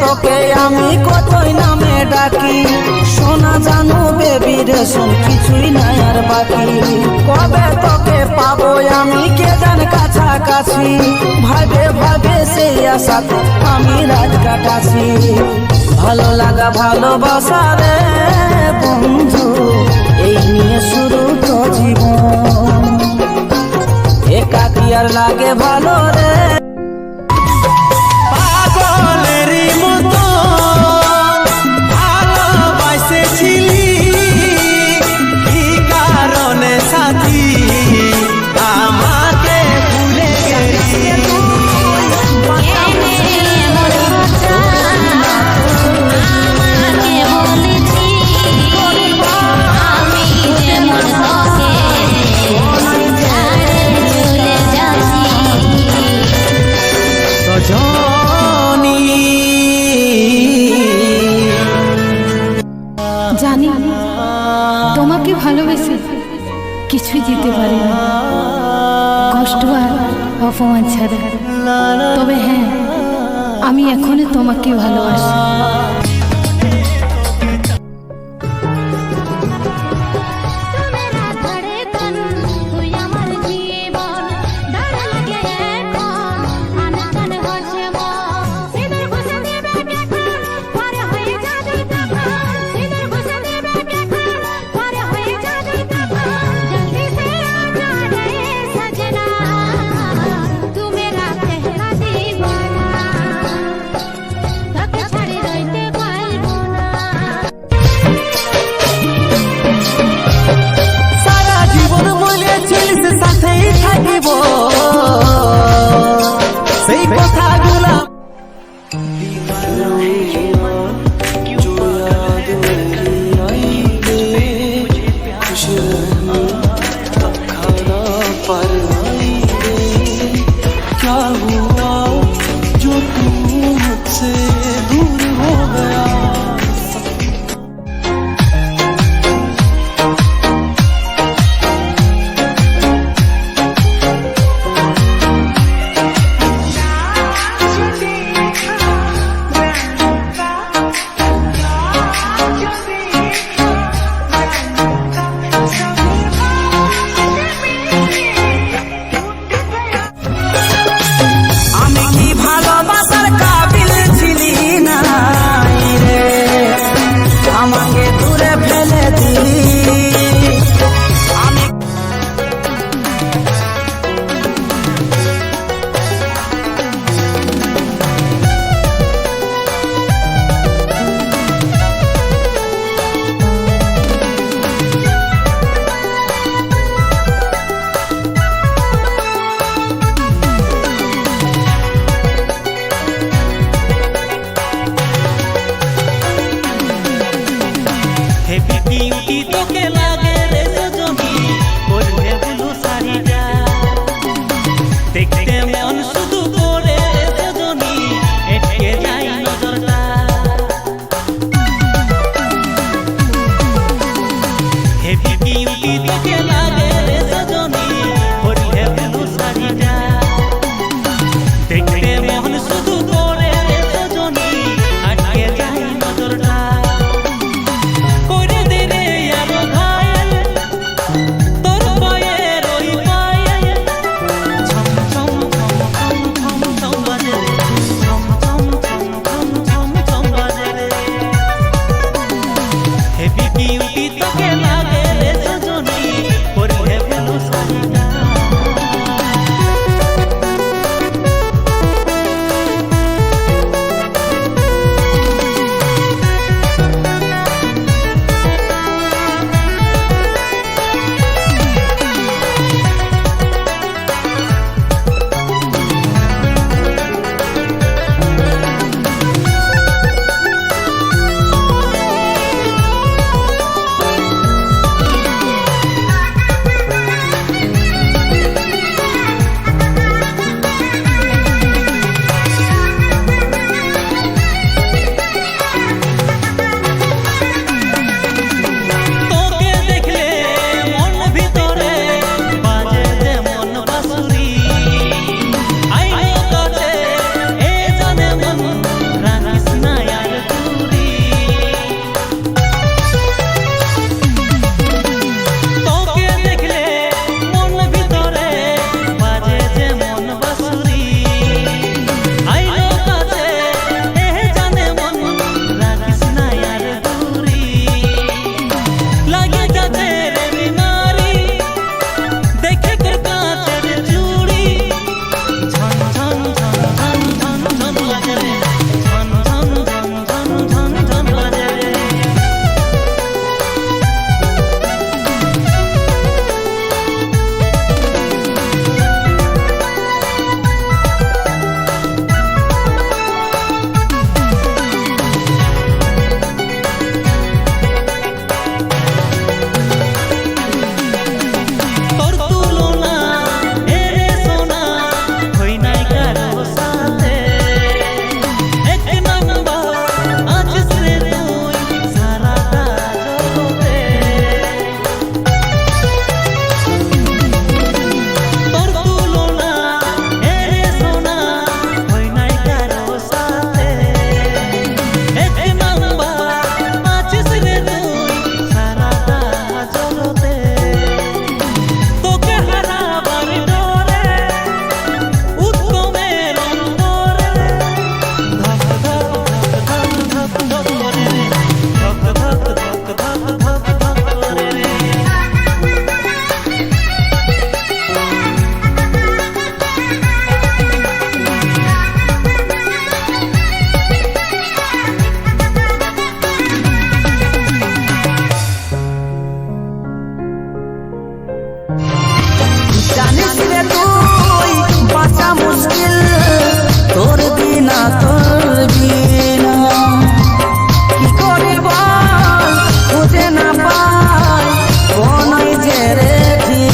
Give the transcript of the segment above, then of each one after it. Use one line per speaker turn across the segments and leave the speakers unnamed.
তোকে আমি কতই নামে ডাকি, সোনা জানো বেবি রে শোন কিছুই নাই আর বাকি। কবে তোকে পাবো আমি কে জান কাছাকাছি, ভাবে ভাবে সেই আশাতে আমি রাত কাটাছি। ভালো লাগা ভালোবাসা রে বন্ধু, এই নিয়ে শুরু তো জীবন। একাকী আর লাগে ভালো রে,
পাগলেরই মতো ভালোবাসেছিলি, কি কারণে সাথী আমাকে ভুলে গেলি।
জানি তোমাকে ভালোবেসে কিছুই দিতে পারি না, কষ্ট আর অপমান ছাড়া। তবে হ্যাঁ, আমি এখনো তোমাকে ভালোবাসি।
সেই কথাগুলা क्या हुआ जो तू मुझसे दूर हो गया।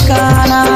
ঠিকানা